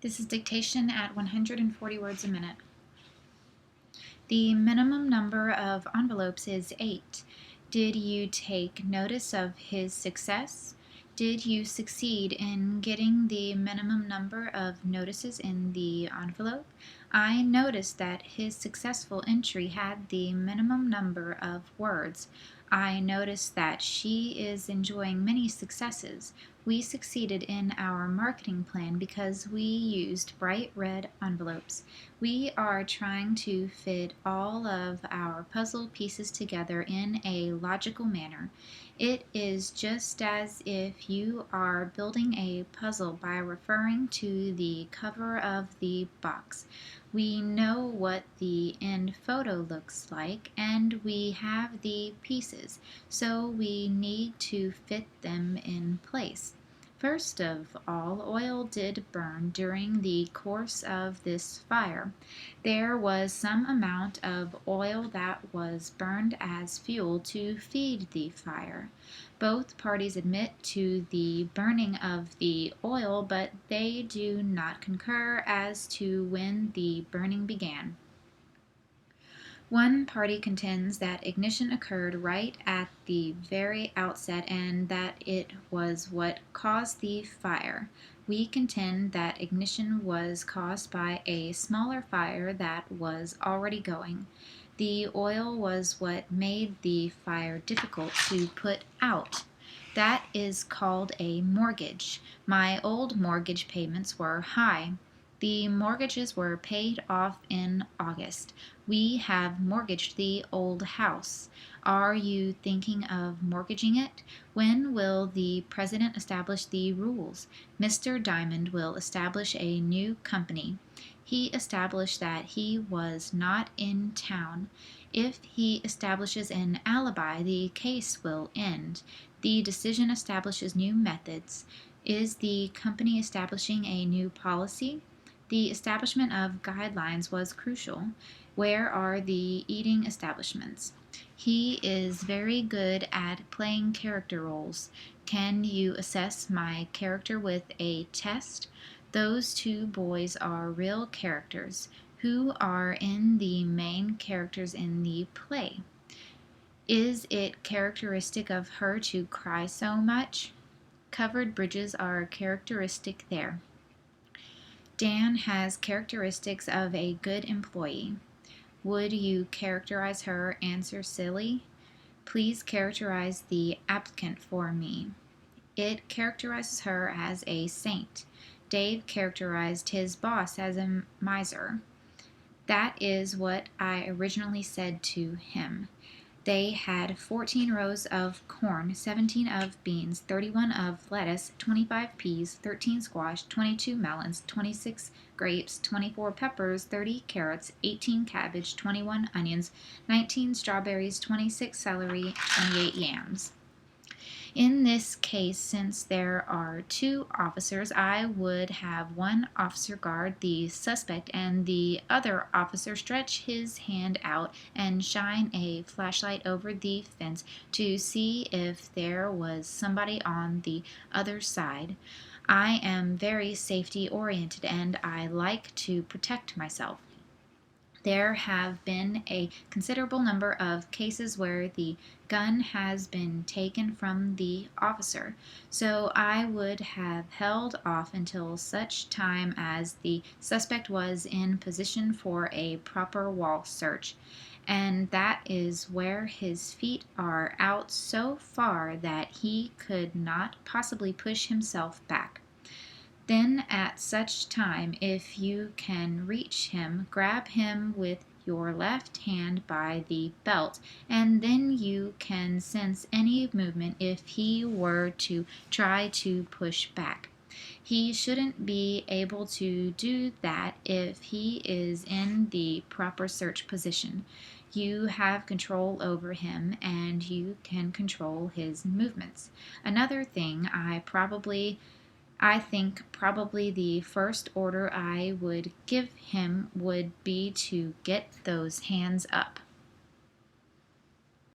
This is dictation at 140 words a minute. The minimum number of envelopes is 8. Did you take notice of his success? Did you succeed in getting the minimum number of notices in the envelope? I noticed that his successful entry had the minimum number of words. I noticed that she is enjoying many successes. We succeeded in our marketing plan because we used bright red envelopes. We are trying to fit all of our puzzle pieces together in a logical manner. It is just as if you are building a puzzle by referring to the cover of the box. We know what the end photo looks like and we have the pieces, so we need to fit them in place. First of all, oil did burn during the course of this fire. There was some amount of oil that was burned as fuel to feed the fire. Both parties admit to the burning of the oil, but they do not concur as to when the burning began. One party contends that ignition occurred right at the very outset and that it was what caused the fire. We contend that ignition was caused by a smaller fire that was already going. The oil was what made the fire difficult to put out. That is called a mortgage. My old mortgage payments were high. The mortgages were paid off in August. We have mortgaged the old house. Are you thinking of mortgaging it? When will the president establish the rules? Mr. Diamond will establish a new company. He established that he was not in town. If he establishes an alibi, the case will end. The decision establishes new methods. Is the company establishing a new policy? The establishment of guidelines was crucial. Where are the eating establishments? He is very good at playing character roles. Can you assess my character with a test? Those two boys are real characters. Who are in the main characters in the play? Is it characteristic of her to cry so much? Covered bridges are characteristic there. Dan has characteristics of a good employee. Would you characterize her answer silly? Please characterize the applicant for me. It characterizes her as a saint. Dave characterized his boss as a miser. That is what I originally said to him. They had 14 rows of corn, 17 of beans, 31 of lettuce, 25 peas, 13 squash, 22 melons, 26 grapes, 24 peppers, 30 carrots, 18 cabbage, 21 onions, 19 strawberries, 26 celery, 28 yams. In this case, since there are two officers, I would have one officer guard the suspect and the other officer stretch his hand out and shine a flashlight over the fence to see if there was somebody on the other side. I am very safety oriented and I like to protect myself. There have been a considerable number of cases where the gun has been taken from the officer, so I would have held off until such time as the suspect was in position for a proper wall search, and that is where his feet are out so far that he could not possibly push himself back. Then at such time, if you can reach him, grab him with your left hand by the belt, and then you can sense any movement if he were to try to push back. He shouldn't be able to do that if he is in the proper search position. You have control over him and you can control his movements. Another thing I think probably the first order I would give him would be to get those hands up.